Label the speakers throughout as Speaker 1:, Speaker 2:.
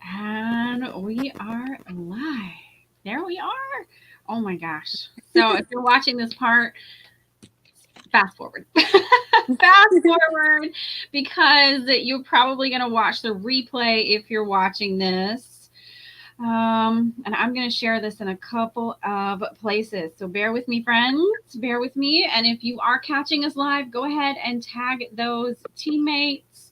Speaker 1: And we are live. There we are. Oh my gosh. So if you're watching this part, fast forward. Fast forward because you're probably going to watch the replay if you're watching this. And I'm going to share this in a couple of places. So bear with me, friends. Bear with me. And if you are catching us live, go ahead and tag those teammates.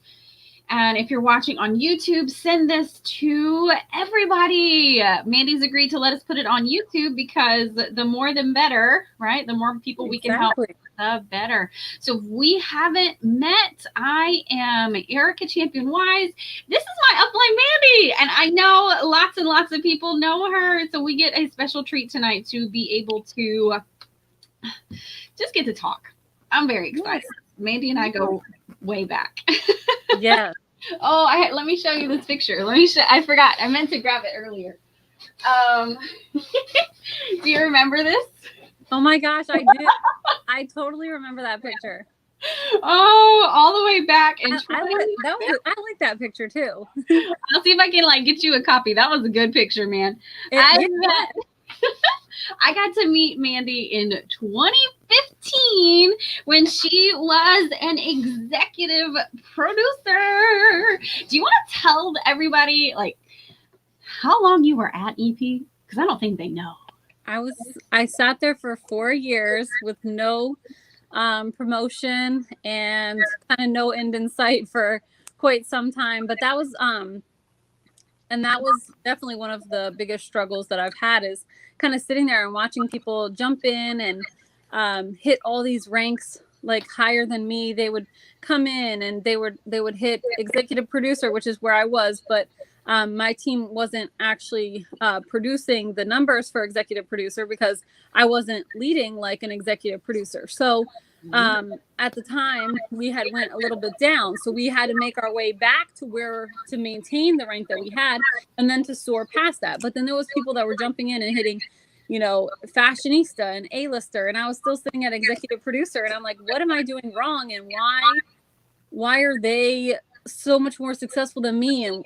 Speaker 1: And if you're watching on YouTube, send this to everybody. Mandy's agreed to let us put it on YouTube because the more the better, right? The more people we can help, the better. So if we haven't met, I am Erica Champion Wise. This is my upline Mandy, and I know lots and lots of people know her. So we get a special treat tonight to be able to just get to talk. I'm very excited. Mandy and I go way back.
Speaker 2: Yeah.
Speaker 1: Oh, let me show you this picture. I forgot. I meant to grab it earlier. Do you remember this?
Speaker 2: Oh my gosh, I do. I totally remember that picture.
Speaker 1: Oh, all the way back in
Speaker 2: I like that picture too.
Speaker 1: I'll see if I can get you a copy. That was a good picture, man. I got to meet Mandy in 2015 when she was an executive producer. Do you want to tell everybody how long you were at EP? Because I don't think they know.
Speaker 2: I sat there for 4 years with no promotion and kind of no end in sight for quite some time. But that was definitely one of the biggest struggles that I've had, is kind of sitting there and watching people jump in and hit all these ranks higher than me. They would come in and they would hit executive producer, which is where I was, but my team wasn't actually producing the numbers for executive producer because I wasn't leading like an executive producer. So at the time we had went a little bit down, so we had to make our way back to maintain the rank that we had and then to soar past that. But then there was people that were jumping in and hitting, fashionista and A-lister, and I was still sitting at executive producer, and I'm like, what am I doing wrong, and why are they so much more successful than me? And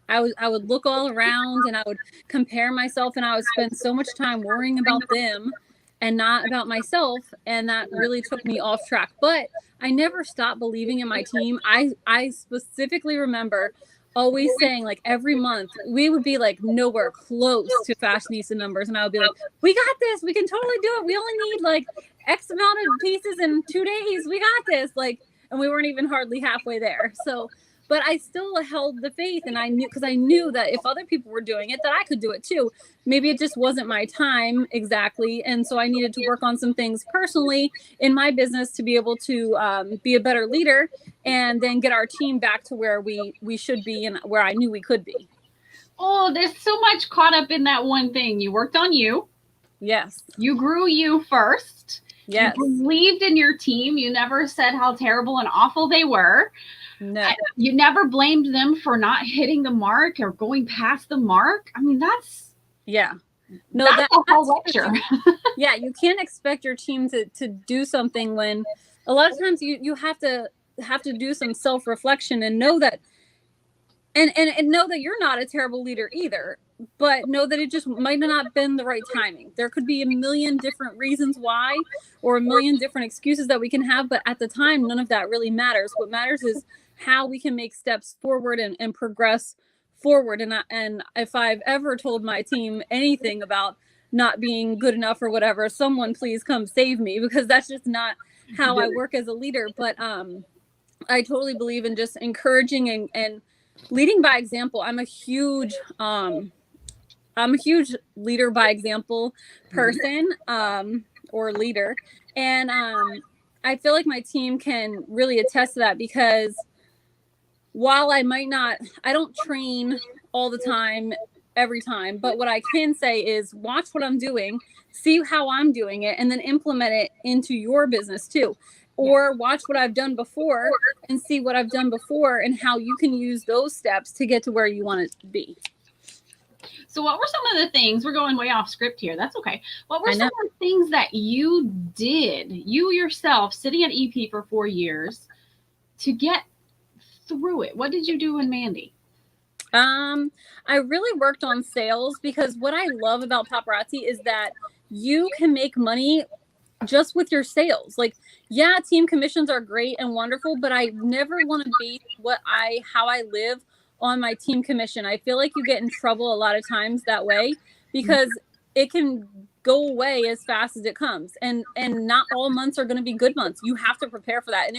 Speaker 2: I would look all around and I would compare myself, and I would spend so much time worrying about them and not about myself. And that really took me off track. But I never stopped believing in my team. I specifically remember always saying, every month we would be nowhere close to fashionista numbers. And I would be like, we got this. We can totally do it. We only need X amount of pieces in 2 days. We got this. And we weren't even hardly halfway there. So, but I still held the faith, and I knew that if other people were doing it, that I could do it too. Maybe it just wasn't my time exactly. And so I needed to work on some things personally in my business to be able to be a better leader and then get our team back to where we should be and where I knew we could be.
Speaker 1: Oh, there's so much caught up in that one thing. You worked on you.
Speaker 2: Yes.
Speaker 1: You grew you first.
Speaker 2: Yes.
Speaker 1: You believed in your team. You never said how terrible and awful they were.
Speaker 2: No.
Speaker 1: You never blamed them for not hitting the mark or going past the mark. I mean, that's...
Speaker 2: Yeah.
Speaker 1: No, that's a whole lecture.
Speaker 2: Yeah, you can't expect your team to do something when a lot of times you have to do some self-reflection and know that and know that you're not a terrible leader either, but know that it just might not have been the right timing. There could be a million different reasons why, or a million different excuses that we can have, but at the time, none of that really matters. What matters is how we can make steps forward and progress forward. And if I've ever told my team anything about not being good enough or whatever, someone please come save me, because that's just not how I work as a leader. But I totally believe in just encouraging and leading by example. I'm a huge leader by example person, or leader. And I feel like my team can really attest to that, because while I don't train all the time, every time, but what I can say is watch what I'm doing, see how I'm doing it, and then implement it into your business too. Or watch what I've done before and see what I've done before and how you can use those steps to get to where you want it to be.
Speaker 1: So what were some of the things, we're going way off script here, that's okay. What were some of the things that you did, you yourself, sitting at EP for 4 years, to get through it? What did you do in Mandi?
Speaker 2: I really worked on sales, because what I love about paparazzi is that you can make money just with your sales. Like, yeah, team commissions are great and wonderful, but I never want to base how I live on my team commission. I feel like you get in trouble a lot of times that way, because it can go away as fast as it comes, and not all months are going to be good months. You have to prepare for that. And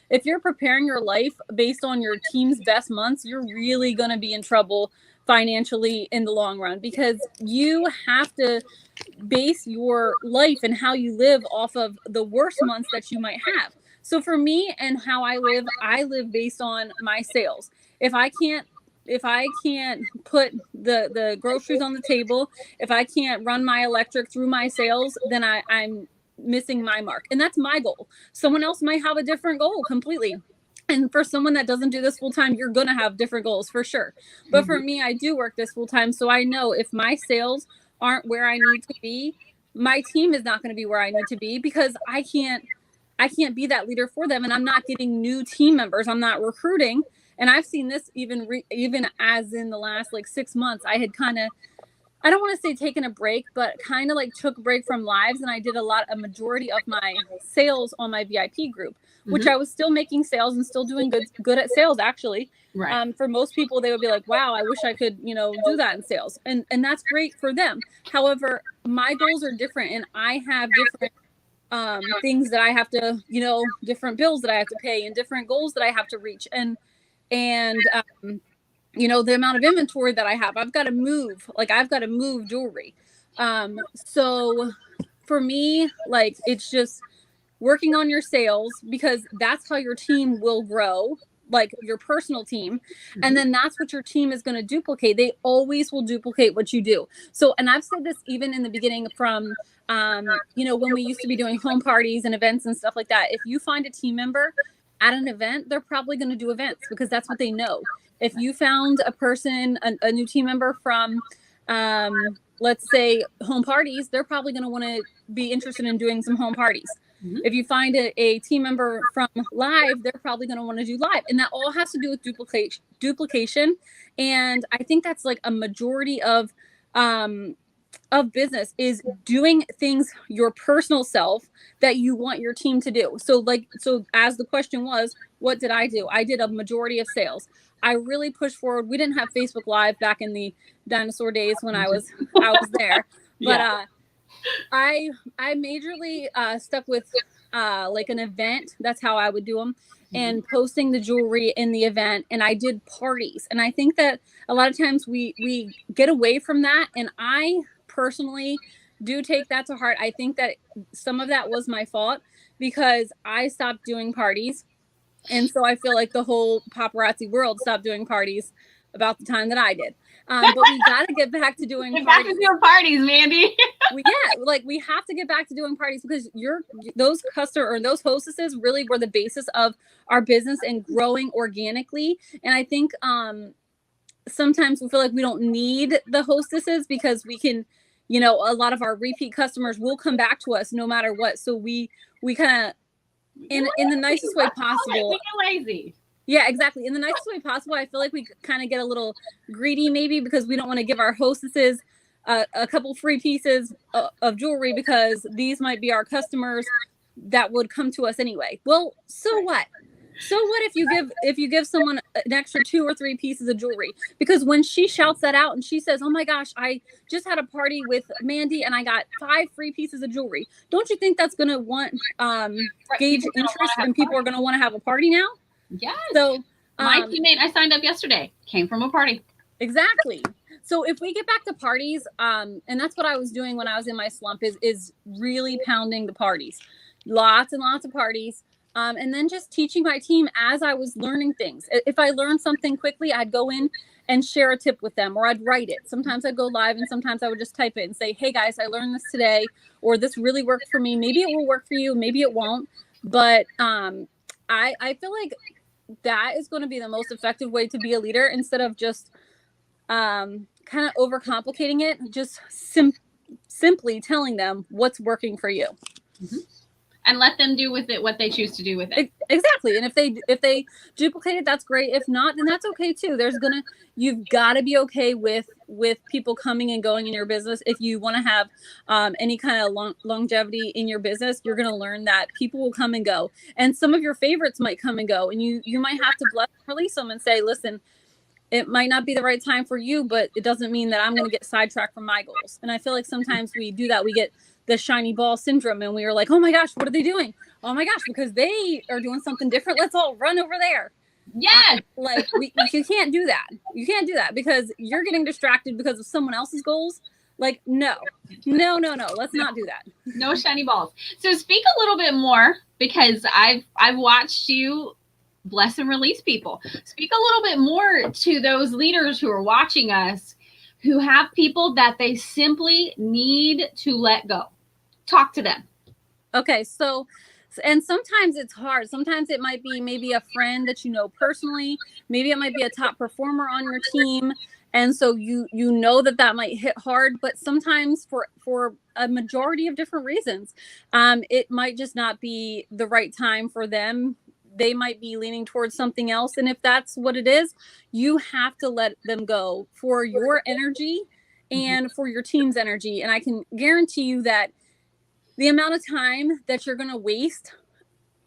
Speaker 2: if you're preparing your life based on your team's best months, you're really going to be in trouble financially in the long run, because you have to base your life and how you live off of the worst months that you might have. So for me and how I live based on my sales. If I can't put the groceries on the table, if I can't run my electric through my sales, then I'm missing my mark. And that's my goal. Someone else might have a different goal completely. And for someone that doesn't do this full time, you're going to have different goals for sure. But for me, I do work this full time. So I know if my sales aren't where I need to be, my team is not going to be where I need to be, because I can't be that leader for them. And I'm not getting new team members. I'm not recruiting. And I've seen this even as in the last like 6 months, I had kind of, I don't want to say taken a break, but kind of like took a break from lives. And I did a majority of my sales on my VIP group, which I was still making sales and still doing good at sales, actually.
Speaker 1: Right.
Speaker 2: For most people, they would be like, wow, I wish I could, do that in sales. And that's great for them. However, my goals are different, and I have different things that I have to, different bills that I have to pay, and different goals that I have to reach. And the amount of inventory that I have, I've got to move jewelry. So for me, like, it's just working on your sales, because that's how your team will grow, like your personal team. And then that's what your team is going to duplicate. They always will duplicate what you do. So, and I've said this even in the beginning from, when we used to be doing home parties and events and stuff like that. If you find a team member at an event, they're probably going to do events, because that's what they know. If you found a person, a new team member from, let's say, home parties, they're probably going to want to be interested in doing some home parties. If you find a team member from live, they're probably going to want to do live. And that all has to do with duplication. And I think that's like a majority of business, is doing things your personal self that you want your team to do. So as the question was, what did I do? I did a majority of sales. I really pushed forward. We didn't have Facebook Live back in the dinosaur days when I was there, but I majorly stuck with like an event. That's how I would do them, and posting the jewelry in the event. And I did parties. And I think that a lot of times we get away from that. And I personally do take that to heart. I think that some of that was my fault, because I stopped doing parties. And so I feel like the whole paparazzi world stopped doing parties about the time that I did. But we got to get back to doing parties.
Speaker 1: Back to doing parties, Mandi.
Speaker 2: We have to get back to doing parties, because those hostesses really were the basis of our business and growing organically. And I think sometimes we feel like we don't need the hostesses, because we can, a lot of our repeat customers will come back to us no matter what. So we kind of, in the nicest way possible.
Speaker 1: We get lazy.
Speaker 2: Yeah, exactly. In the nicest way possible. I feel like we kind of get a little greedy, maybe, because we don't want to give our hostesses a couple free pieces of jewelry, because these might be our customers that would come to us anyway. Well, so what? So what if you give someone an extra 2 or 3 pieces of jewelry? Because when she shouts that out and she says, "Oh my gosh, I just had a party with Mandi and I got 5 free pieces of jewelry," don't you think that's going to gauge interest, and people are going to want to have a party now?
Speaker 1: Yes.
Speaker 2: So
Speaker 1: my teammate I signed up yesterday came from a party.
Speaker 2: Exactly. So if we get back to parties, and that's what I was doing when I was in my slump, is really pounding the parties, lots and lots of parties. And then just teaching my team as I was learning things. If I learned something quickly, I'd go in and share a tip with them, or I'd write it. Sometimes I'd go live, and sometimes I would just type it and say, "Hey guys, I learned this today," or "This really worked for me. Maybe it will work for you. Maybe it won't." But I feel like that is going to be the most effective way to be a leader, instead of just kind of overcomplicating it. Just simply telling them what's working for you.
Speaker 1: Mm-hmm. And let them do with it what they choose to do with it.
Speaker 2: Exactly. And if they duplicate it, that's great. If not, then that's okay too. You've got to be okay with people coming and going in your business. If you want to have any kind of longevity in your business, you're going to learn that people will come and go, and some of your favorites might come and go, and you might have to bless and release them and say, listen, it might not be the right time for you, but it doesn't mean that I'm going to get sidetracked from my goals. And I feel like sometimes we do that. We get the shiny ball syndrome, and we are like, oh my gosh, what are they doing? Oh my gosh, because they are doing something different. Let's all run over there.
Speaker 1: Yes.
Speaker 2: You can't do that. You can't do that because you're getting distracted because of someone else's goals. Like, no. Let's not do that.
Speaker 1: No shiny balls. So speak a little bit more, because I've watched you bless and release people. Speak a little bit more to those leaders who are watching us, who have people that they simply need to let go. Talk to them.
Speaker 2: Okay, so, and sometimes it's hard. Sometimes it might be maybe a friend that you know personally. Maybe it might be a top performer on your team. And so you know that might hit hard, but sometimes for a majority of different reasons, it might just not be the right time for them. They might be leaning towards something else. And if that's what it is, you have to let them go for your energy and for your team's energy. And I can guarantee you that the amount of time that you're going to waste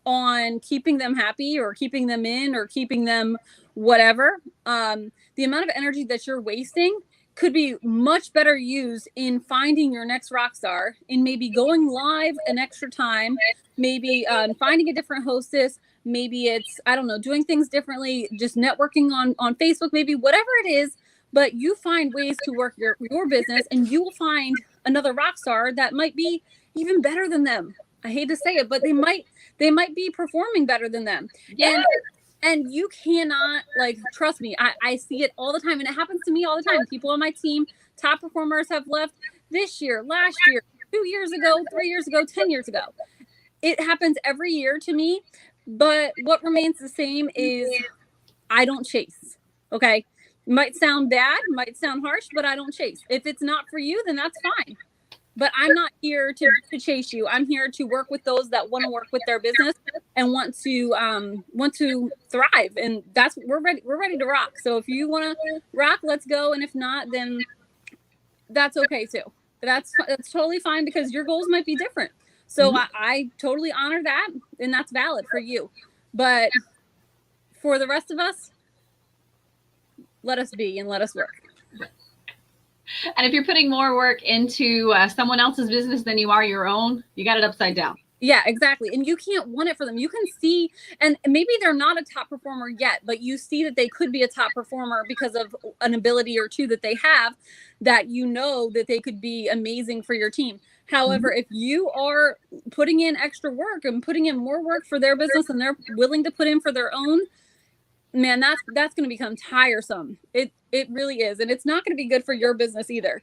Speaker 2: on keeping them happy or keeping them in or keeping them whatever, the amount of energy that you're wasting could be much better used in finding your next rock star, in maybe going live an extra time, maybe finding a different hostess. Maybe it's, I don't know, doing things differently, just networking on Facebook, maybe whatever it is, but you find ways to work your business, and you will find another rock star that might be even better than them. I hate to say it, but they might be performing better than them.
Speaker 1: Yes.
Speaker 2: And you cannot, like, trust me, I see it all the time, and it happens to me all the time. People on my team, top performers, have left this year, last year, 2 years ago, 3 years ago, 10 years ago. It happens every year to me. But what remains the same is I don't chase. Okay. Might sound bad, might sound harsh, but I don't chase. If it's not for you, then that's fine. But I'm not here to chase you. I'm here to work with those that want to work with their business and want to thrive. And we're ready to rock. So if you want to rock, let's go. And if not, then that's okay too. That's totally fine, because your goals might be different. So I totally honor that, and that's valid for you. But for the rest of us, let us be and let us work.
Speaker 1: And if you're putting more work into someone else's business than you are your own, you got it upside down.
Speaker 2: Yeah, exactly. And you can't want it for them. You can see, and maybe they're not a top performer yet, but you see that they could be a top performer because of an ability or two that they have, that you know that they could be amazing for your team. However, if you are putting in extra work and putting in more work for their business and they're willing to put in for their own, man, that's going to become tiresome. It really is. And it's not going to be good for your business either.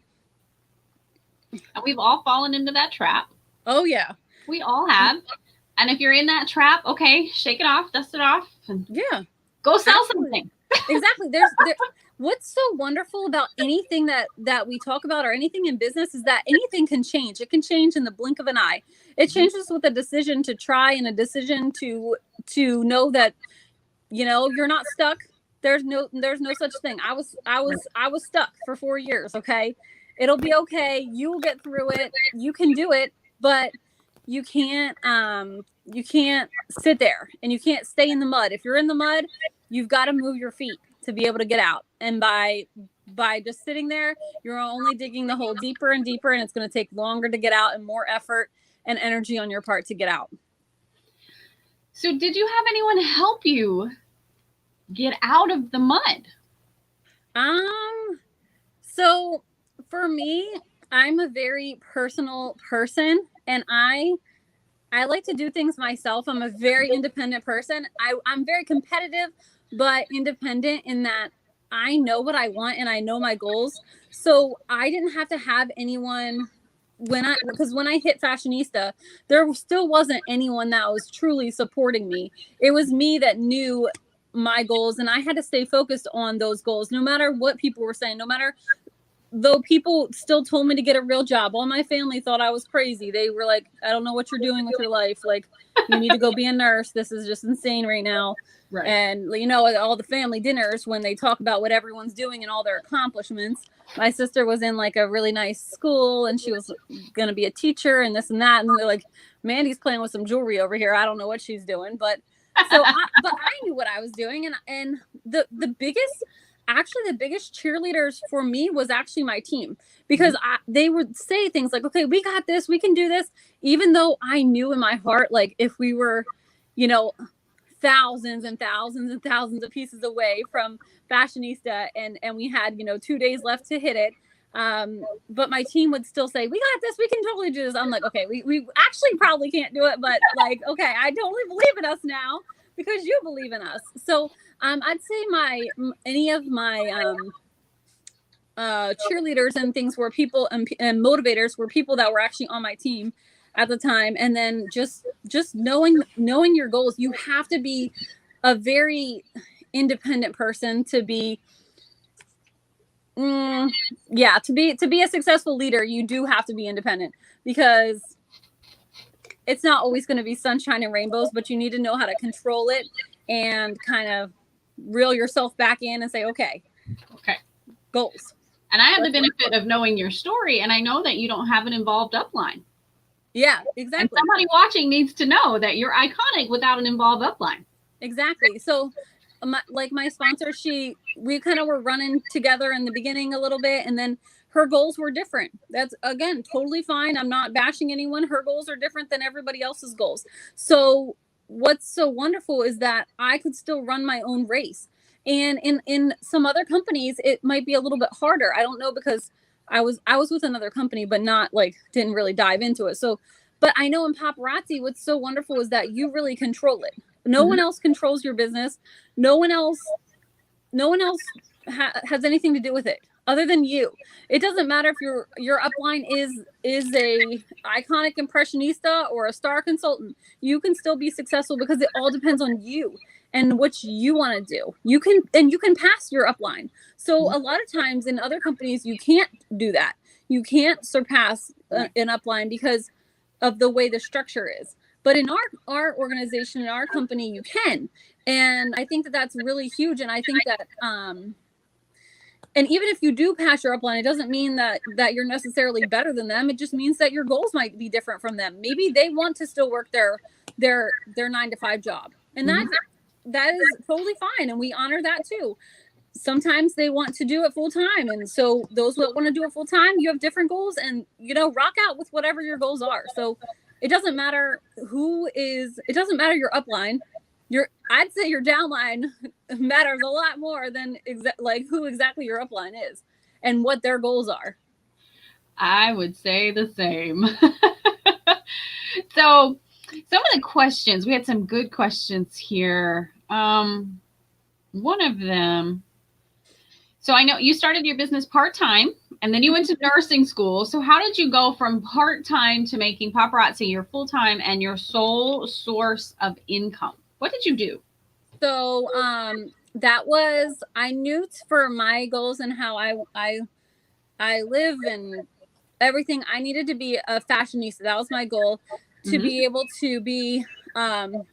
Speaker 1: And we've all fallen into that trap.
Speaker 2: Oh, yeah.
Speaker 1: We all have. And if you're in that trap, okay, shake it off, dust it off. And go sell something.
Speaker 2: Exactly. What's so wonderful about anything that we talk about, or anything in business, is that anything can change. It can change in the blink of an eye. It changes with a decision to try and a decision to know that, you know, you're not stuck. There's no such thing. I was stuck for 4 years. Okay. It'll be okay. You will get through it. You can do it, but you can't sit there and you can't stay in the mud. If you're in the mud, you've got to move your feet to be able to get out. And by just sitting there, you're only digging the hole deeper and deeper, and it's going to take longer to get out and more effort and energy on your part to get out.
Speaker 1: So did you have anyone help you get out of the mud?
Speaker 2: So for me, I'm a very personal person, and I like to do things myself. I'm a very independent person. I'm very competitive, but independent in that I know what I want and I know my goals. So I didn't have to have anyone because when I hit Fashionista, there still wasn't anyone that was truly supporting me. It was me that knew my goals, and I had to stay focused on those goals, no matter what people were saying, no matter though people still told me to get a real job, all my family thought I was crazy. They were like, I don't know what you're doing with your life. Like, you need to go be a nurse. This is just insane right now.
Speaker 1: Right.
Speaker 2: And, you know, at all the family dinners, when they talk about what everyone's doing and all their accomplishments, my sister was in like a really nice school and she was going to be a teacher and this and that. And they're like, Mandy's playing with some jewelry over here. I don't know what she's doing. But but I knew what I was doing. And the biggest cheerleaders for me was actually my team, because they would say things like, okay, we got this, we can do this. Even though I knew in my heart, like if we were, you know, thousands and thousands and thousands of pieces away from Fashionista and we had, you know, 2 days left to hit it. But my team would still say, we got this, we can totally do this. I'm like, okay, we actually probably can't do it, but like, okay, I totally believe in us now because you believe in us. So I'd say any of my cheerleaders and things were people and motivators were people that were actually on my team at the time. And then just knowing your goals. You have to be a very independent person to be to be a successful leader. You do have to be independent, because it's not always going to be sunshine and rainbows, but you need to know how to control it and kind of reel yourself back in and say, okay, goals.
Speaker 1: And I have the benefit of knowing your story, and I know that you don't have an involved upline.
Speaker 2: Yeah, exactly.
Speaker 1: And somebody watching needs to know that you're iconic without an involved upline.
Speaker 2: Exactly. So my sponsor, we kind of were running together in the beginning a little bit, and then her goals were different. That's, again, totally fine. I'm not bashing anyone. Her goals are different than everybody else's goals. So what's so wonderful is that I could still run my own race. And in some other companies, it might be a little bit harder. I don't know, because I was with another company, but not like, didn't really dive into it. So, but I know in paparazzi, what's so wonderful is that you really control it. No one else controls your business. No one else has anything to do with it other than you. It doesn't matter if your upline is a iconic impressionista or a star consultant. You can still be successful because it all depends on you and what you want to do. You can pass your upline. So a lot of times in other companies, you can't do that. You can't surpass an upline because of the way the structure is. But in our organization, in our company, you can. And I think that that's really huge. And I think that, and even if you do pass your upline, it doesn't mean that you're necessarily better than them. It just means that your goals might be different from them. Maybe they want to still work their 9-to-5 job. And that is totally fine. And we honor that too. Sometimes they want to do it full time. And so those that want to do it full time, you have different goals, and, you know, rock out with whatever your goals are. So it doesn't matter it doesn't matter your upline. I'd say your downline matters a lot more than who exactly your upline is and what their goals are.
Speaker 1: I would say the same. So some of the questions, we had some good questions here. One of them, so I know you started your business part-time and then you went to nursing school. So how did you go from part-time to making paparazzi your full-time and your sole source of income? What did you do?
Speaker 2: So I knew for my goals and how I live and everything, I needed to be a fashionista. That was my goal, to be able to be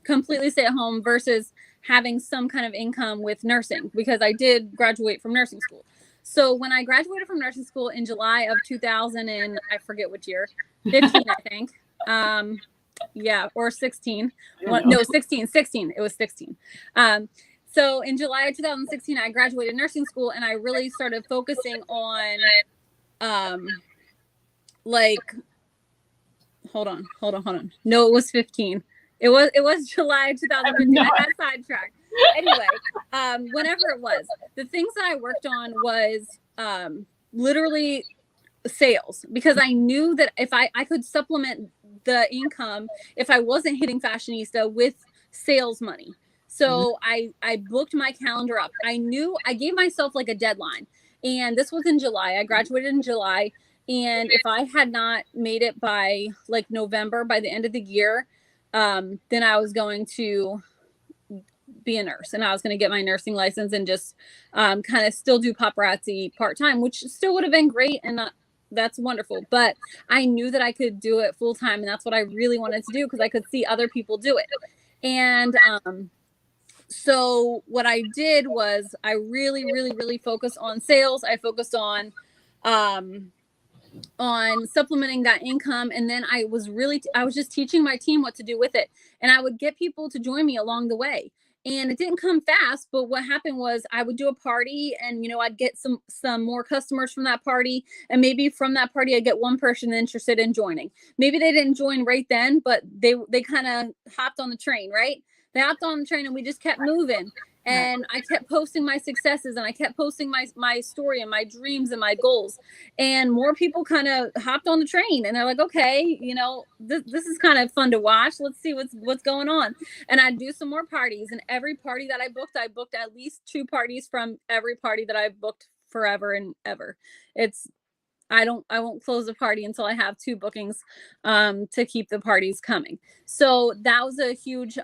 Speaker 2: completely stay at home versus having some kind of income with nursing, because I did graduate from nursing school. So when I graduated from nursing school in July of 2000 and I forget which year, 15, I think. Or 16. No, 16. It was 16. So in July of 2016, I graduated nursing school, and I really started focusing on, hold on. No, it was 15. It was July 2015. I got sidetracked. Anyway, whenever it was, the things that I worked on was literally sales, because I knew that if I could supplement the income if I wasn't hitting Fashionista with sales money. So I booked my calendar up. I gave myself like a deadline, and this was in July. I graduated in July, and if I had not made it by like November, by the end of the year, then I was going to be a nurse, and I was going to get my nursing license and just kind of still do paparazzi part-time, which still would have been great. And that's wonderful. But I knew that I could do it full time. And that's what I really wanted to do, because I could see other people do it. And so what I did was I really, really, really focused on sales. I focused on supplementing that income. And then I was just teaching my team what to do with it. And I would get people to join me along the way. And it didn't come fast, but what happened was I would do a party, and, I'd get some more customers from that party. And maybe from that party, I'd get one person interested in joining. Maybe they didn't join right then, but they kind of hopped on the train, right? They hopped on the train, and we just kept moving. And I kept posting my successes, and I kept posting my story and my dreams and my goals. And more people kind of hopped on the train, and they're like, okay, this is kind of fun to watch. Let's see what's going on. And I'd do some more parties, and every party that I booked at least 2 parties from every party that I've booked forever and ever. I won't close a party until I have 2 bookings to keep the parties coming. So that was a huge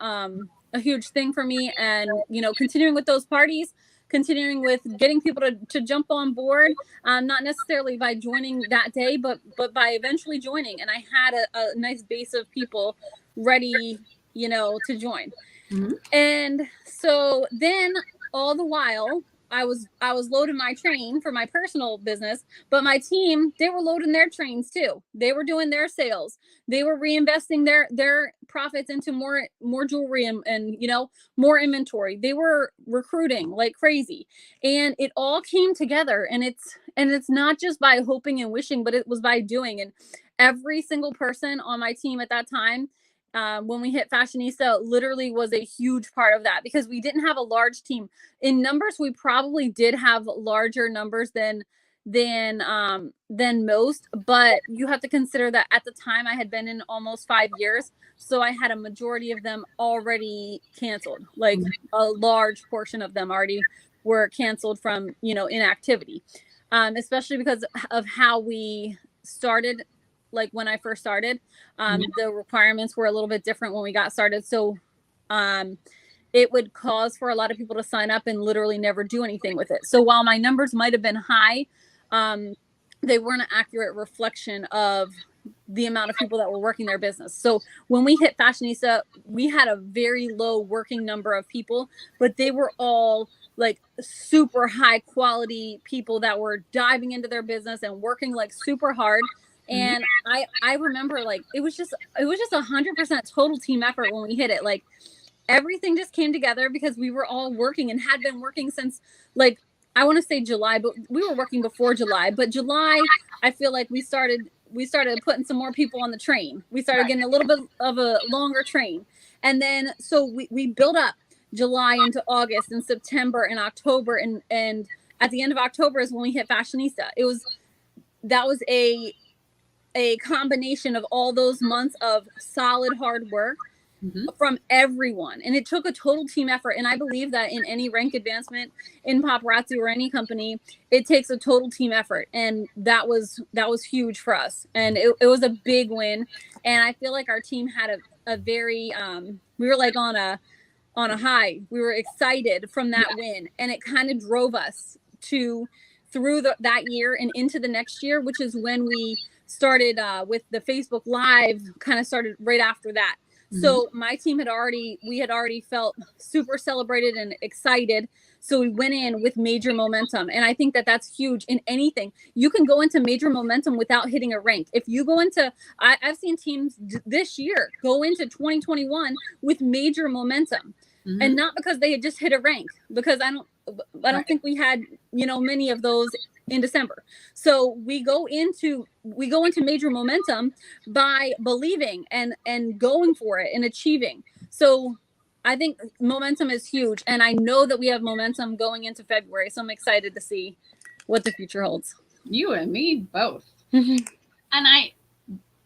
Speaker 2: thing for me. And, continuing with those parties, continuing with getting people to jump on board, not necessarily by joining that day, but by eventually joining. And I had a nice base of people ready, to join. Mm-hmm. And so then all the while, I was loading my train for my personal business, but my team, they were loading their trains too. They were doing their sales. They were reinvesting their profits into more jewelry and more inventory. They were recruiting like crazy, and it all came together. And it's not just by hoping and wishing, but it was by doing. And every single person on my team at that time, when we hit Fashionista, literally was a huge part of that, because we didn't have a large team. In numbers, we probably did have larger numbers than most, but you have to consider that at the time I had been in almost 5 years. So I had a majority of them already canceled, like a large portion of them already were canceled from, inactivity, especially because of how we started. Like when I first started, the requirements were a little bit different when we got started. So it would cause for a lot of people to sign up and literally never do anything with it. So while my numbers might have been high, they weren't an accurate reflection of the amount of people that were working their business. So when we hit Fashionista, we had a very low working number of people, but they were all like super high quality people that were diving into their business and working like super hard. And I remember like it was just 100% total team effort when we hit it. Like everything just came together because we were all working and had been working since, like, I want to say July, but we were working before July. But July, I feel like we started putting some more people on the train. We started getting a little bit of a longer train. And then so we built up July into August and September and October, and at the end of October is when we hit Fashionista. That was a combination of all those months of solid hard work from everyone. And it took a total team effort. And I believe that in any rank advancement in paparazzi or any company, it takes a total team effort. And that was huge for us. And it was a big win. And I feel like our team had a very, we were like on a high. We were excited from that win. And it kind of drove us through that year and into the next year, which is when we started with the Facebook Live, kind of started right after that. So my team had already felt super celebrated and excited. So we went in with major momentum. And I think that that's huge in anything. You can go into major momentum without hitting a rank. If you go into, I've seen teams this year go into 2021 with major momentum, and not because they had just hit a rank, because I don't think we had, many of those in December. So we go into major momentum by believing and going for it and achieving. So I think momentum is huge, and I know that we have momentum going into February. So I'm excited to see what the future holds.
Speaker 1: You and me both. And I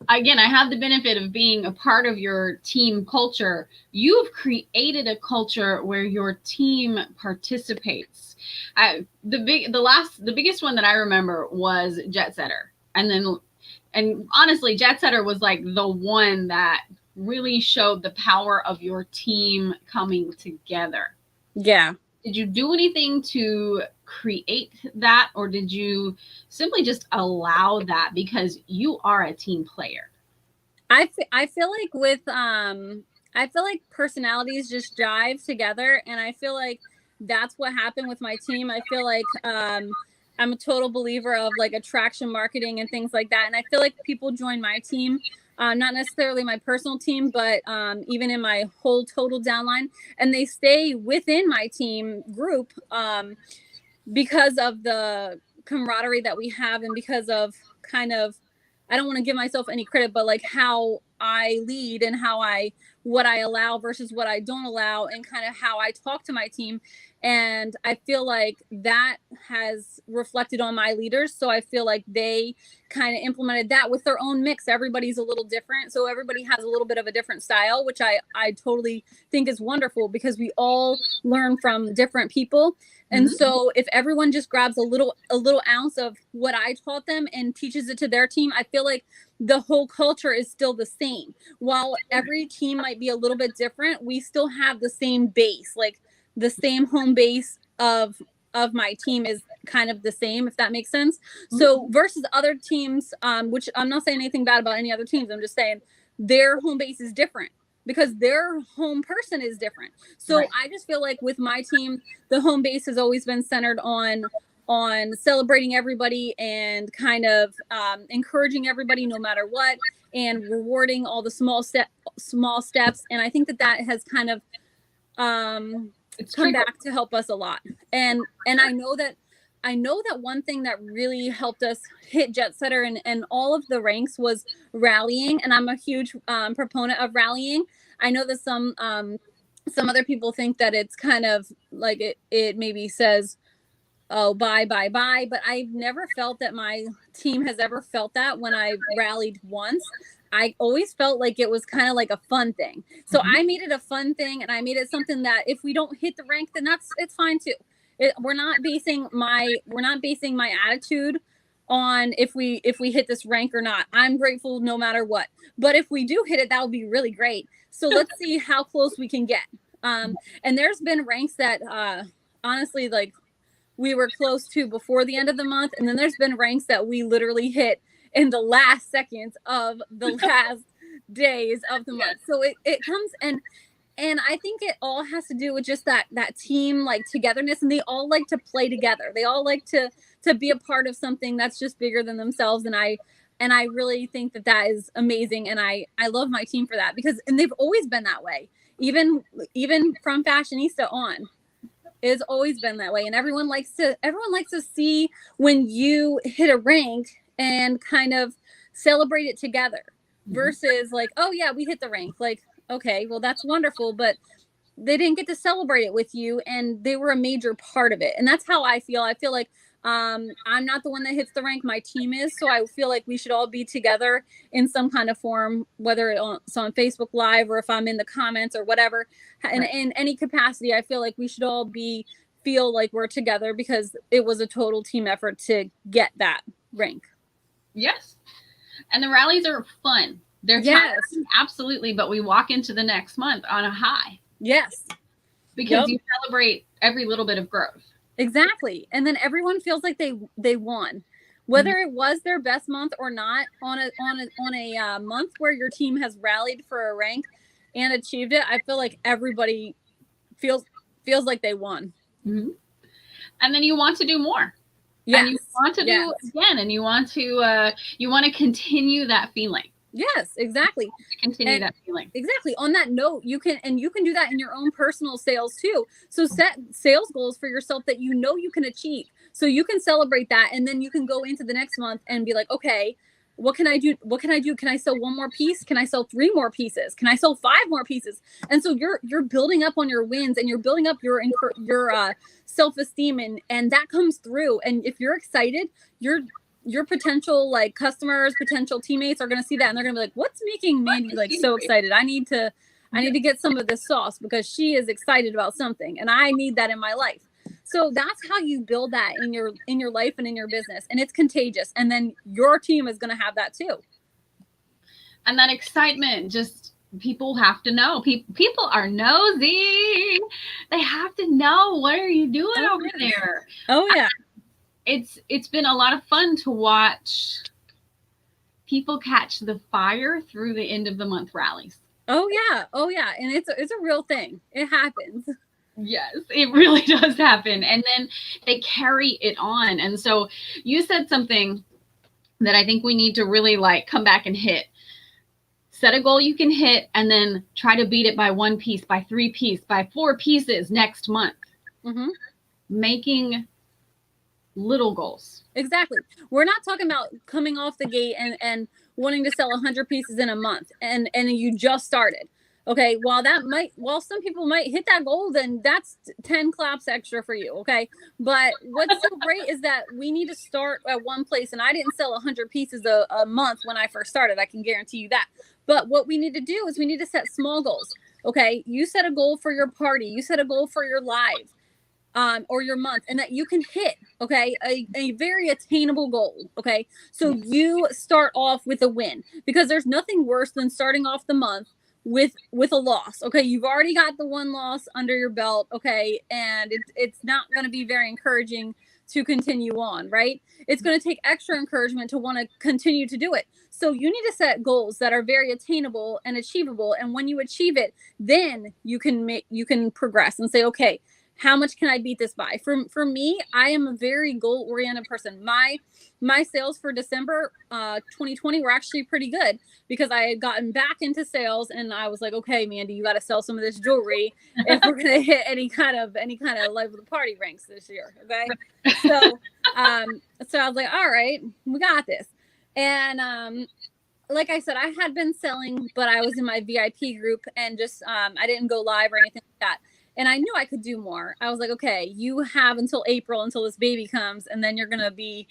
Speaker 1: have the benefit of being a part of your team culture. You've created a culture where your team participates. The biggest one that I remember was Jet Setter. And honestly, Jet Setter was like the one that really showed the power of your team coming together.
Speaker 2: Yeah.
Speaker 1: Did you do anything to create that, or did you simply just allow that because you are a team player?
Speaker 2: I feel like I feel like personalities just jive together, and I feel like that's what happened with my team. I feel like I'm a total believer of like attraction marketing and things like that, and I feel like people join my team, not necessarily my personal team, but even in my whole total downline, and they stay within my team group because of the camaraderie that we have, and because of kind of, I don't want to give myself any credit, but like how I lead and what I allow versus what I don't allow, and kind of how I talk to my team. And I feel like that has reflected on my leaders. So I feel like they kind of implemented that with their own mix. Everybody's a little different. So everybody has a little bit of a different style, which I totally think is wonderful, because we all learn from different people. And so if everyone just grabs a little ounce of what I taught them and teaches it to their team, I feel like the whole culture is still the same. While every team might be a little bit different, we still have the same base, like the same home base of my team is kind of the same, if that makes sense. So versus other teams, which I'm not saying anything bad about any other teams, I'm just saying their home base is different because their home person is different. So right. I just feel like with my team, the home base has always been centered on celebrating everybody and kind of encouraging everybody no matter what, and rewarding all the small steps. And I think that has kind of come back to help us a lot. And I know that one thing that really helped us hit jet setter and all of the ranks was rallying. And I'm a huge proponent of rallying. I know that some other people think that it's kind of like it maybe says, oh, bye. But I've never felt that my team has ever felt that when I rallied once. I always felt like it was kind of like a fun thing. So I made it a fun thing, and I made it something that if we don't hit the rank, then it's fine too. We're not basing my attitude on if we hit this rank or not. I'm grateful no matter what. But if we do hit it, that would be really great. So let's see how close we can get. And there's been ranks that honestly, like, we were close to before the end of the month. And then there's been ranks that we literally hit in the last seconds of the last days of the month. So it comes, and I think it all has to do with just that team, like, togetherness. And they all like to play together. They all like to be a part of something that's just bigger than themselves. And I really think that is amazing. And I love my team for that, because, and they've always been that way. Even from Fashionista on, it's always been that way. And everyone likes to see when you hit a rank and kind of celebrate it together versus like, oh yeah, we hit the rank. Like, okay, well, that's wonderful, but they didn't get to celebrate it with you, and they were a major part of it. And that's how I feel. I feel like I'm not the one that hits the rank, my team is. So I feel like we should all be together in some kind of form, whether it's on Facebook Live or if I'm in the comments or whatever. And in any capacity, I feel like we should all feel like we're together, because it was a total team effort to get that rank.
Speaker 1: Yes. And the rallies are fun. They're tiring, absolutely, but we walk into the next month on a high.
Speaker 2: Yes.
Speaker 1: Because you celebrate every little bit of growth.
Speaker 2: Exactly. And then everyone feels like they won, whether it was their best month or not. On a month where your team has rallied for a rank and achieved it, I feel like everybody feels like they won.
Speaker 1: And then you want to do more. Yes. And you want to do again, and you want to continue that feeling.
Speaker 2: Yes, exactly.
Speaker 1: Continue that feeling.
Speaker 2: Exactly. On that note, you can do that in your own personal sales too. So set sales goals for yourself that you know you can achieve. So you can celebrate that, and then you can go into the next month and be like, okay, what can I do? Can I sell one more piece? Can I sell 3 more pieces? Can I sell 5 more pieces? And so you're building up on your wins, and you're building up your self-esteem, and that comes through. And if you're excited, your potential like customers, potential teammates are going to see that, and they're going to be like, what's making Mandi like so excited? I need to get some of this sauce, because she is excited about something, and I need that in my life. So that's how you build that in your life and in your business, and it's contagious. And then your team is going to have that too.
Speaker 1: And that excitement just people have to know. People are nosy. They have to know, what are you doing over there?
Speaker 2: Oh yeah.
Speaker 1: It's been a lot of fun to watch people catch the fire through the end of the month rallies.
Speaker 2: Oh yeah. Oh yeah. And it's a real thing. It happens.
Speaker 1: Yes, it really does happen. And then they carry it on. And so you said something that I think we need to really like come back and hit. Set a goal you can hit and then try to beat it by 1 piece, by 3 pieces, by 4 pieces next month.
Speaker 2: Mm-hmm.
Speaker 1: Making little goals.
Speaker 2: Exactly. We're not talking about coming off the gate and wanting to sell 100 pieces in a month and you just started. Okay, while some people might hit that goal, then that's 10 claps extra for you. Okay, but what's so great is that we need to start at one place. And I didn't sell 100 pieces a month when I first started. I can guarantee you that. But what we need to do is we need to set small goals. Okay, you set a goal for your party. You set a goal for your live. Or your month, and that you can hit, okay, a very attainable goal. Okay, so you start off with a win, because there's nothing worse than starting off the month with a loss. Okay, you've already got the one loss under your belt. Okay, and it's not going to be very encouraging to continue on, right? It's going to take extra encouragement to want to continue to do it. So you need to set goals that are very attainable and achievable, and when you achieve it, then you can progress and say, okay, how much can I beat this by? For me, I am a very goal-oriented person. My sales for December 2020 were actually pretty good, because I had gotten back into sales, and I was like, okay, Mandy, you got to sell some of this jewelry if we're gonna hit any kind of life of the party ranks this year. Okay, so I was like, all right, we got this. And like I said, I had been selling, but I was in my VIP group, and just I didn't go live or anything like that. And I knew I could do more. I was like, okay, you have until April, until this baby comes, and then you're going to be,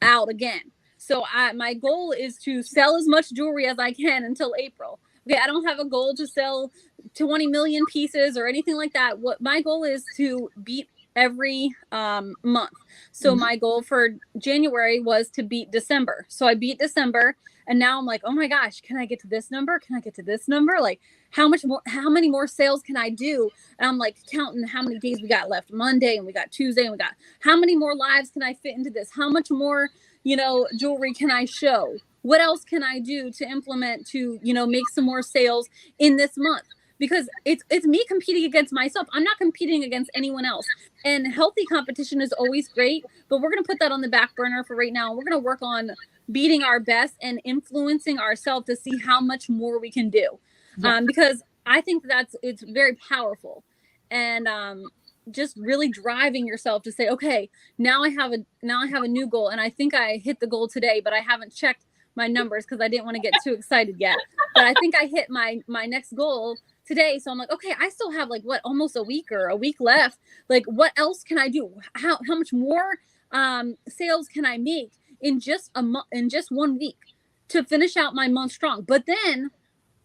Speaker 2: out again. So my goal is to sell as much jewelry as I can until April. Okay, I don't have a goal to sell 20 million pieces or anything like that. What my goal is to beat every month. So my goal for January was to beat December. So I beat December, and now I'm like, oh my gosh, can I get to this number? Can I get to this number? Like, how many more sales can I do? And I'm like counting how many days we got left. Monday, and we got Tuesday, and we got how many more lives can I fit into this? How much more, jewelry can I show? What else can I do to implement to, make some more sales in this month? Because it's me competing against myself. I'm not competing against anyone else. And healthy competition is always great, but we're going to put that on the back burner for right now. We're going to work on beating our best and influencing ourselves to see how much more we can do. Because I think it's very powerful, and just really driving yourself to say, okay, now I have a new goal, and I think I hit the goal today, but I haven't checked my numbers because I didn't want to get too excited yet. But I think I hit my next goal today. So I'm like, okay, I still have almost a week left. Like, what else can I do? How much more sales can I make in just in just 1 week to finish out my month strong? But then,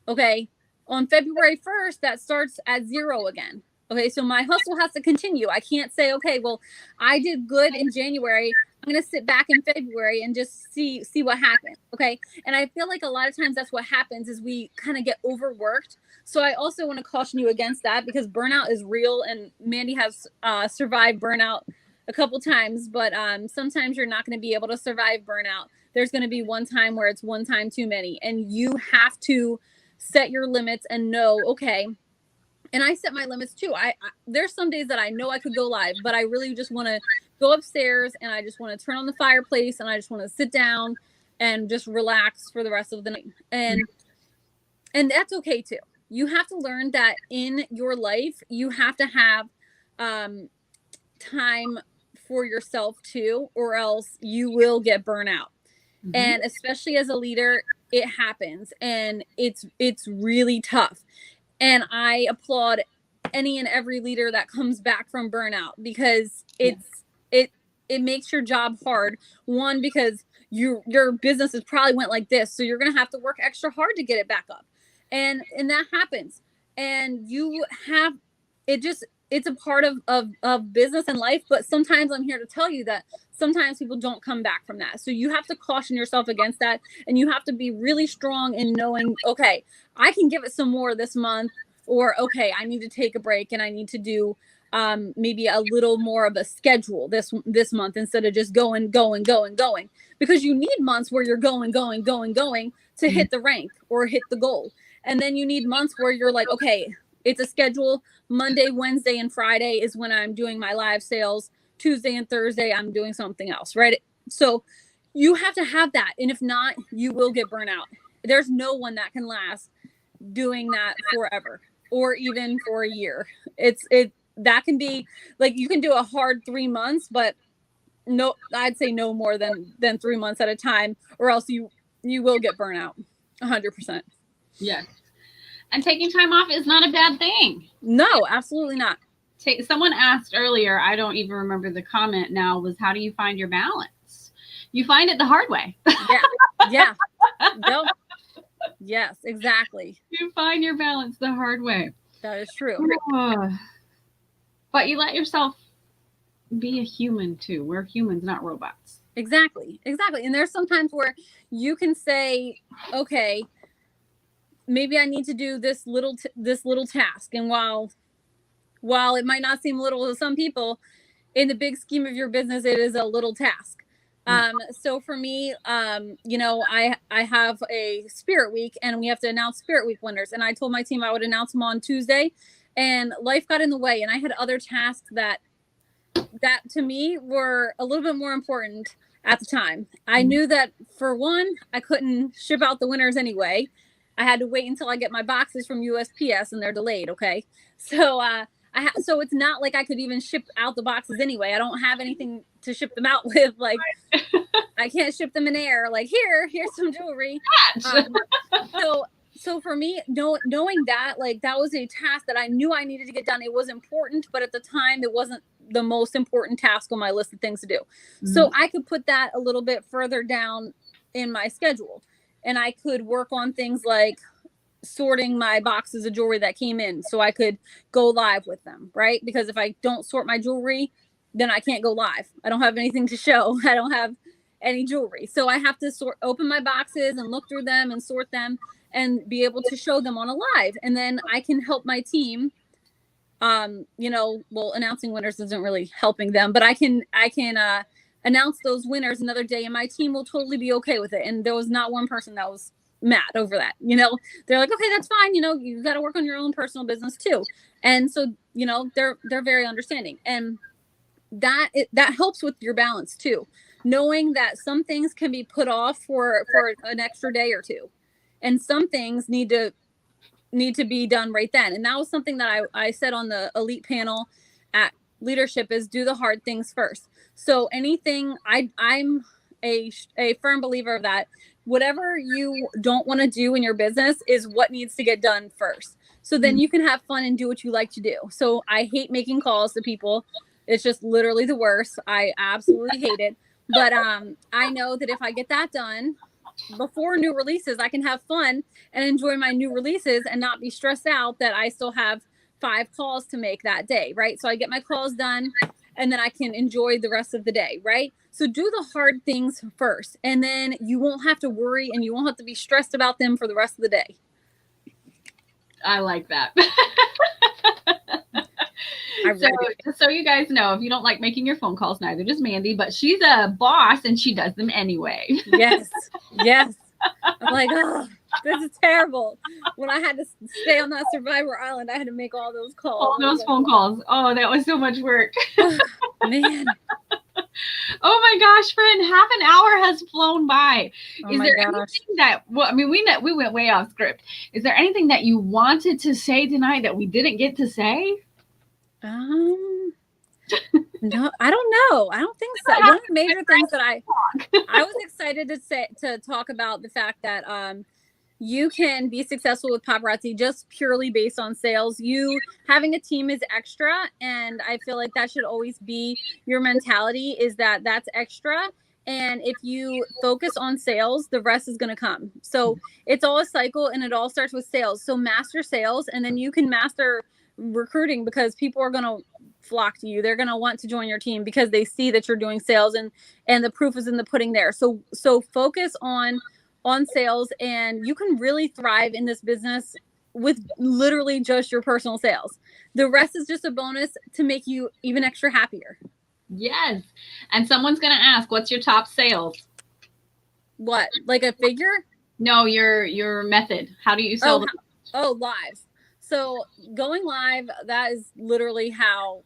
Speaker 2: okay, on February 1st, that starts at 0 again. Okay, so my hustle has to continue. I can't say, okay, well, I did good in January. I'm going to sit back in February and just see what happens. Okay. And I feel like a lot of times that's what happens, is we kind of get overworked. So I also want to caution you against that, because burnout is real, and Mandi has survived burnout a couple times, but sometimes you're not going to be able to survive burnout. There's going to be one time where it's one time too many, and you have to set your limits and know, okay. And I set my limits too. I there's some days that I know I could go live, but I really just want to go upstairs, and I just want to turn on the fireplace, and I just want to sit down and just relax for the rest of the night. And that's okay too. You have to learn that in your life, you have to have time for yourself too, or else you will get burnout. And especially as a leader, it happens, and it's really tough. And I applaud any and every leader that comes back from burnout, because it makes your job hard. One, because your business has probably went like this, so you're going to have to work extra hard to get it back up. And that happens. And you have, it's a part of business and life. But sometimes I'm here to tell you that sometimes people don't come back from that. So you have to caution yourself against that. And you have to be really strong in knowing, okay, I can give it some more this month, or, okay, I need to take a break and I need to do maybe a little more of a schedule this month instead of just going, because you need months where you're going to hit the rank or hit the goal. And then you need months where you're like, okay, it's a schedule. Monday, Wednesday, and Friday is when I'm doing my live sales. Tuesday and Thursday, I'm doing something else, right? So you have to have that. And if not, you will get burnout. There's no one that can last doing that forever or even for a year. That can be like, you can do a hard 3 months, but no, I'd say no more than 3 months at a time, or else you will get burnout 100%.
Speaker 1: Yes. And taking time off is not a bad thing.
Speaker 2: No, absolutely not.
Speaker 1: Someone asked earlier, I don't even remember the comment now, was how do you find your balance? You find it the hard way.
Speaker 2: Yeah. Yep. Yes, exactly.
Speaker 1: You find your balance the hard way.
Speaker 2: That is true.
Speaker 1: But you let yourself be a human too. We're humans, not robots.
Speaker 2: Exactly. And there's sometimes where you can say, okay, maybe I need to do this little task. And while it might not seem little to some people, in the big scheme of your business, it is a little task. So for me, I have a Spirit Week, and we have to announce Spirit Week winners. And I told my team I would announce them on Tuesday, and life got in the way. And I had other tasks that to me were a little bit more important at the time. I knew that, for one, I couldn't ship out the winners anyway. I had to wait until I get my boxes from USPS, and they're delayed. Okay. So, so it's not like I could even ship out the boxes anyway. I don't have anything to ship them out with. Like, I can't ship them in air. Like, here's some jewelry. So for me, knowing that, like, that was a task that I knew I needed to get done. It was important, but at the time, it wasn't the most important task on my list of things to do. Mm-hmm. So I could put that a little bit further down in my schedule, and I could work on things like sorting my boxes of jewelry that came in so I could go live with them, right? Because if I don't sort my jewelry, then I can't go live. I don't have anything to show. I don't have any jewelry. So I have to open my boxes and look through them and sort them and be able to show them on a live. And then I can help my team. Announcing winners isn't really helping them, but I can announce those winners another day, and my team will totally be okay with it. And there was not one person that was mad over that. They're like, okay, that's fine. You got to work on your own personal business too. And so, they're very understanding, and that helps with your balance too. Knowing that some things can be put off for an extra day or two, and some things need to be done right then. And that was something that I said on the elite panel at leadership, is do the hard things first. So anything, I'm a firm believer of that. Whatever you don't want to do in your business is what needs to get done first. So then you can have fun and do what you like to do. So I hate making calls to people. It's just literally the worst. I absolutely hate it. But I know that if I get that done before new releases, I can have fun and enjoy my new releases and not be stressed out that I still have 5 calls to make that day, right? So I get my calls done, and then I can enjoy the rest of the day, right? So do the hard things first, and then you won't have to worry and you won't have to be stressed about them for the rest of the day.
Speaker 1: I like that. So you guys know, if you don't like making your phone calls, neither does Mandi, but she's a boss and she does them anyway.
Speaker 2: Yes. I'm like, oh, this is terrible. When I had to stay on that Survivor Island, I had to make all those calls.
Speaker 1: All those phone calls. Oh, that was so much work.
Speaker 2: Man.
Speaker 1: Oh my gosh, friend, half an hour has flown by. Is there anything that, we went way off script. Is there anything that you wanted to say tonight that we didn't get to say?
Speaker 2: No, I don't know. I don't think so. One of the major things that I was excited to talk about the fact that you can be successful with paparazzi just purely based on sales. You having a team is extra, and I feel like that should always be your mentality, is that that's extra. And if you focus on sales, the rest is going to come. So it's all a cycle, and it all starts with sales. So master sales, and then you can master recruiting because people are going to flock to you. They're going to want to join your team because they see that you're doing sales, and the proof is in the pudding there. So focus on sales, and you can really thrive in this business with literally just your personal sales. The rest is just a bonus to make you even extra happier.
Speaker 1: Yes. And someone's going to ask, what's your top sales?
Speaker 2: What? Like a figure?
Speaker 1: No, your method. How do you sell?
Speaker 2: Live. So going live, that is literally how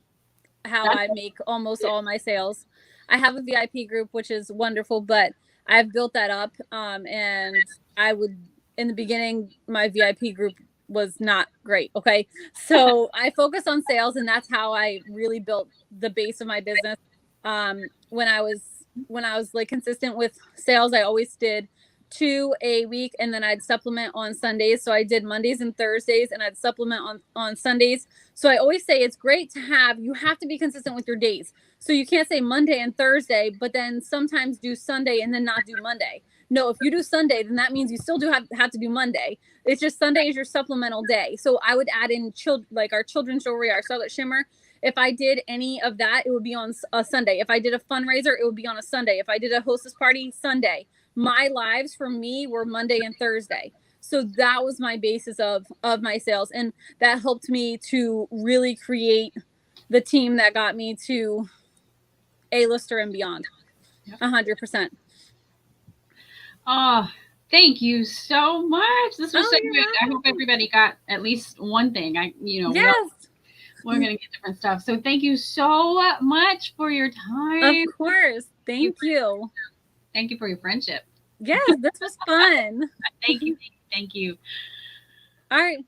Speaker 2: I make almost all my sales. I have a VIP group, which is wonderful, but I've built that up. And I would, in the beginning, my VIP group was not great. Okay. So I focus on sales, and that's how I really built the base of my business. When I was like consistent with sales, I always did 2 a week, and then I'd supplement on Sundays. So I did Mondays and Thursdays, and I'd supplement on Sundays. So I always say it's great to you have to be consistent with your days. So you can't say Monday and Thursday, but then sometimes do Sunday and then not do Monday. No, if you do Sunday, then that means you still do have to do Monday. It's just Sunday is your supplemental day. So I would add in like our children's jewelry, our Charlotte Shimmer. If I did any of that, it would be on a Sunday. If I did a fundraiser, it would be on a Sunday. If I did a hostess party, Sunday. My lives for me were Monday and Thursday. So that was my basis of my sales. And that helped me to really create the team that got me to A-lister and beyond. 100%.
Speaker 1: Oh, thank you so much. This was so good. I hope everybody got at least one thing.
Speaker 2: Yes.
Speaker 1: We're going to get different stuff. So thank you so much for your time.
Speaker 2: Of course. Thank you.
Speaker 1: Thank you for your friendship.
Speaker 2: Yes, this was fun.
Speaker 1: Thank you. Thank you.
Speaker 2: All right.